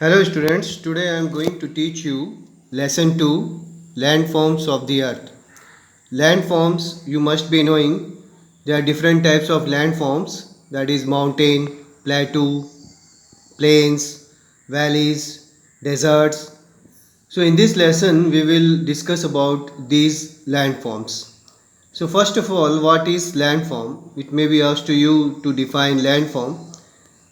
Hello students, today I am going to teach you lesson 2 landforms of the earth. Landforms you must be knowing there are different types of landforms, that is mountain, plateau, plains, valleys, deserts. So in this lesson we will discuss about these landforms. So first of all, what is landform? It may be asked to you to define landform.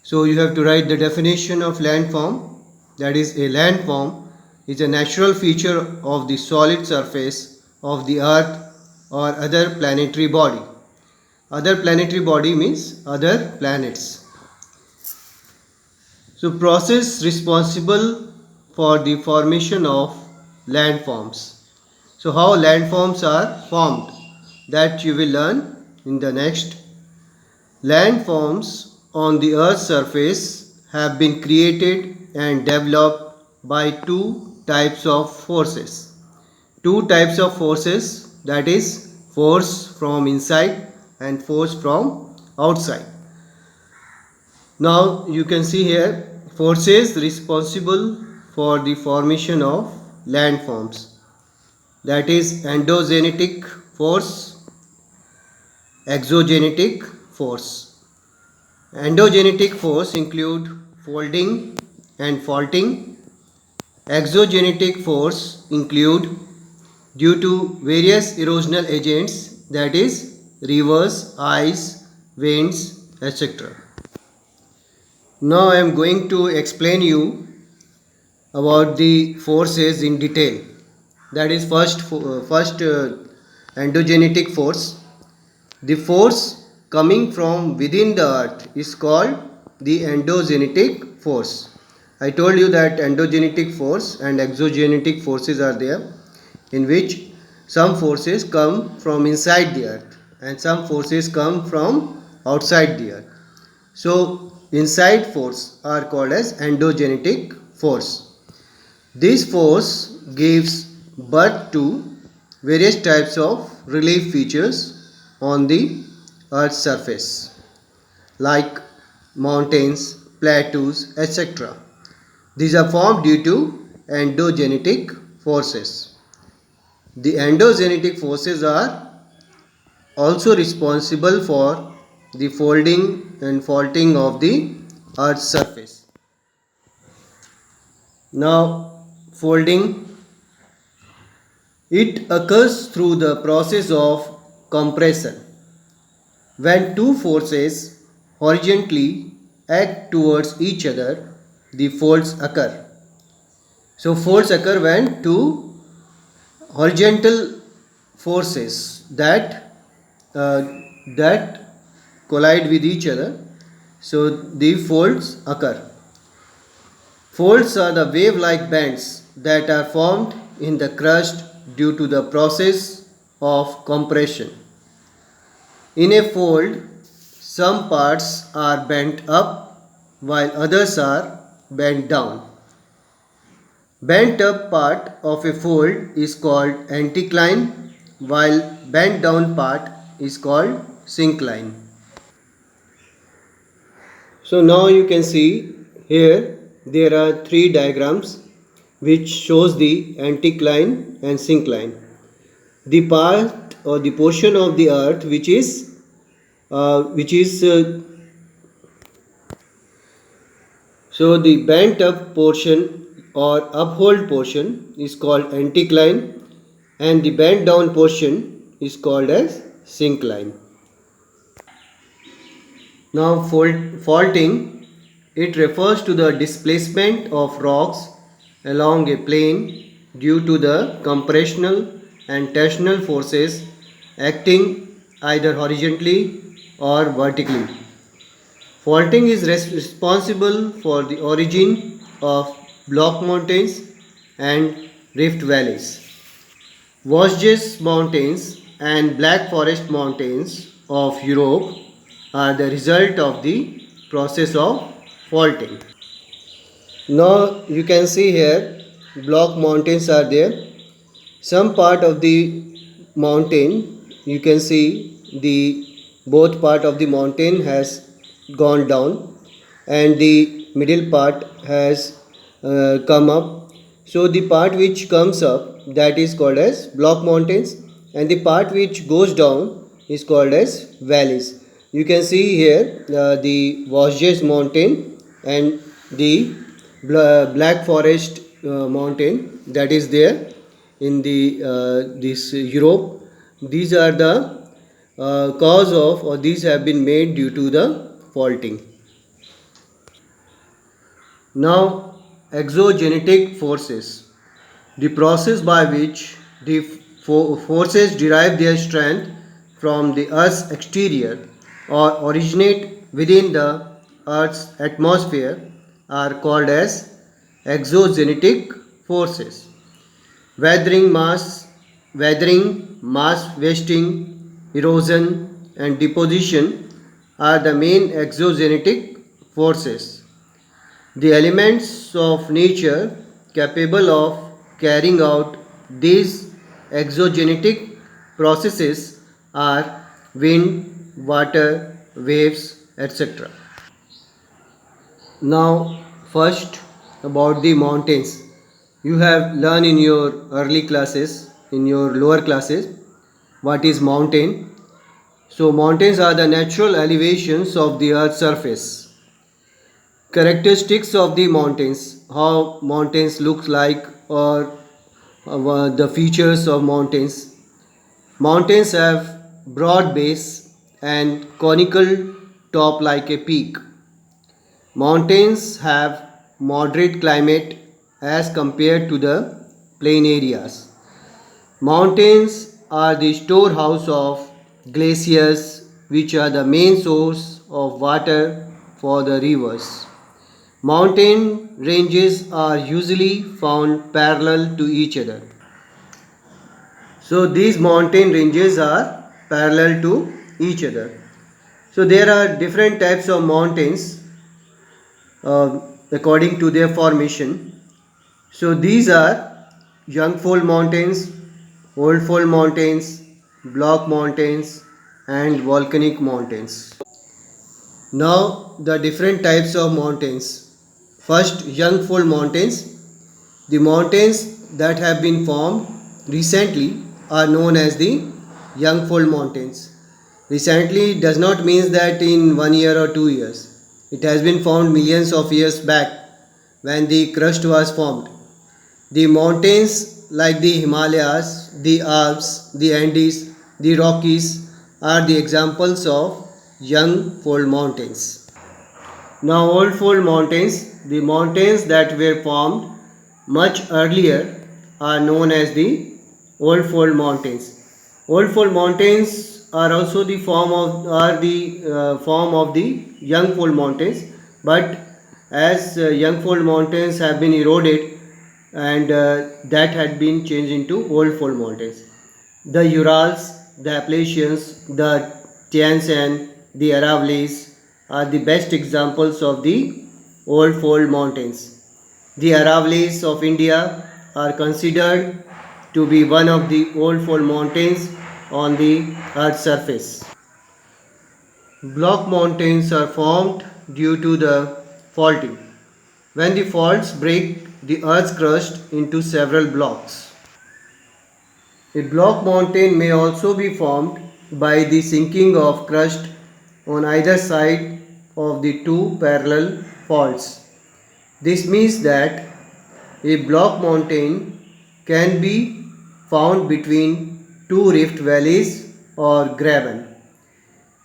So you have to write the definition of landform. That is, a landform is a natural feature of the solid surface of the earth or other planetary body. Other planetary body means other planets. So process responsible for the formation of landforms. So how landforms are formed, that you will learn in the next. Landforms on the Earth's surface have been created and developed by two types of forces. Two types of forces, that is, force from inside and force from outside. Now you can see here forces responsible for the formation of landforms, that is endogenetic force, exogenetic force. Endogenetic force include folding and faulting. Exogenetic force include due to various erosional agents, that is rivers, ice, winds, etc. Now I am going to explain you about the forces in detail. That is first endogenetic force. The force coming from within the earth is called the endogenetic force. I told you that endogenetic force and exogenetic forces are there, in which some forces come from inside the earth and some forces come from outside the earth. So inside force are called as endogenetic force. This force gives birth to various types of relief features on the earth's surface, like mountains, plateaus, etc. These are formed due to endogenetic forces. The endogenetic forces are also responsible for the folding and faulting of the earth's surface. Now, folding, it occurs through the process of compression. When two forces horizontally act towards each other, the folds occur. So folds occur when two horizontal forces uh, that collide with each other. So the folds occur. Folds are the wave-like bands that are formed in the crust due to the process of compression. In a fold, some parts are bent up while others are bent down. Bent up part of a fold is called anticline, while bent down part is called syncline. So now you can see here there are three diagrams which shows the anticline and syncline. The part or the portion of the earth which is so the bent up portion or uphold portion is called anticline and the bent down portion is called as syncline. Now faulting, it refers to the displacement of rocks along a plane due to the compressional and tensional forces acting either horizontally or vertically. Faulting is responsible for the origin of block mountains and rift valleys. Vosges Mountains and Black Forest Mountains of Europe are the result of the process of faulting. Now you can see here block mountains are there. Some part of the mountain, you can see the both part of the mountain has gone down and the middle part has come up. So the part which comes up, that is called as block mountains, and the part which goes down is called as valleys. You can see here the Vosges mountain and the Black Forest mountain that is there in the this Europe. These are the cause of, or these have been made due to the faulting. Now, exogenetic forces, the process by which the forces derive their strength from the Earth's exterior or originate within the Earth's atmosphere, are called as exogenetic forces. Weathering, mass wasting, erosion, and deposition are the main exogenetic forces. The elements of nature capable of carrying out these exogenetic processes are wind, water, waves, etc. Now, first about the mountains. You have learned in your early classes, in your lower classes, what is mountain. So, mountains are the natural elevations of the earth's surface. Characteristics of the mountains, how mountains look like, or the features of mountains. Mountains have broad base and conical top like a peak. Mountains have moderate climate as compared to the plain areas. Mountains are the storehouse of glaciers, which are the main source of water for the rivers. Mountain ranges are usually found parallel to each other. So these mountain ranges are parallel to each other. So there are different types of mountains according to their formation. So these are young fold mountains, old fold mountains, block mountains, and volcanic mountains. Now the different types of mountains. First, young fold mountains. The mountains that have been formed recently are known as the young fold mountains. Recently does not mean that in 1 year or 2 years. It has been found millions of years back when the crust was formed. The mountains like the Himalayas, the Alps, the Andes, the Rockies are the examples of young fold mountains. Now, old fold mountains, the mountains that were formed much earlier, are known as the old fold mountains. Old fold mountains are also the form of the young fold mountains, but as young fold mountains have been eroded, and that had been changed into old fold mountains. The Urals, the Appalachians, the Tian Shan, the Aravallis are the best examples of the old fold mountains. The Aravallis of India are considered to be one of the old fold mountains on the earth's surface. Block mountains are formed due to the faulting. When the faults break the earth's crust into several blocks. A block mountain may also be formed by the sinking of crust on either side of the two parallel faults. This means that a block mountain can be found between two rift valleys or graben.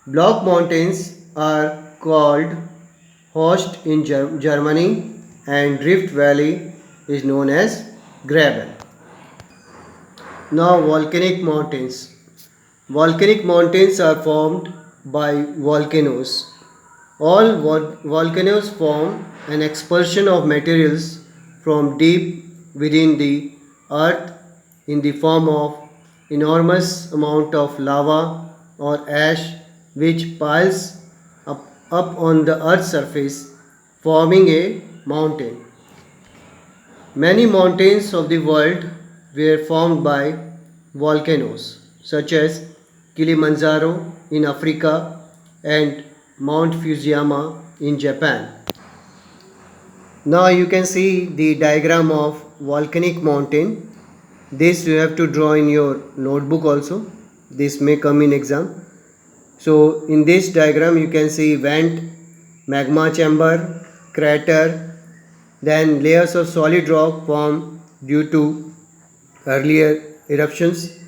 Block mountains are called Horst in Germany, and Rift Valley is known as graben. Now, volcanic mountains. Volcanic mountains are formed by volcanoes. All volcanoes form an expulsion of materials from deep within the earth in the form of enormous amount of lava or ash which piles up on the earth's surface, forming a mountain. Many mountains of the world were formed by volcanoes such as Kilimanjaro in Africa and Mount Fujiyama in Japan. Now you can see the diagram of volcanic mountain. This you have to draw in your notebook also. This may come in exam. So in this diagram you can see vent, magma chamber, crater, then layers of solid rock formed due to earlier eruptions,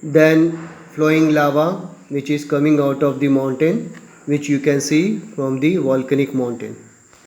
then flowing lava which is coming out of the mountain, which you can see from the volcanic mountain.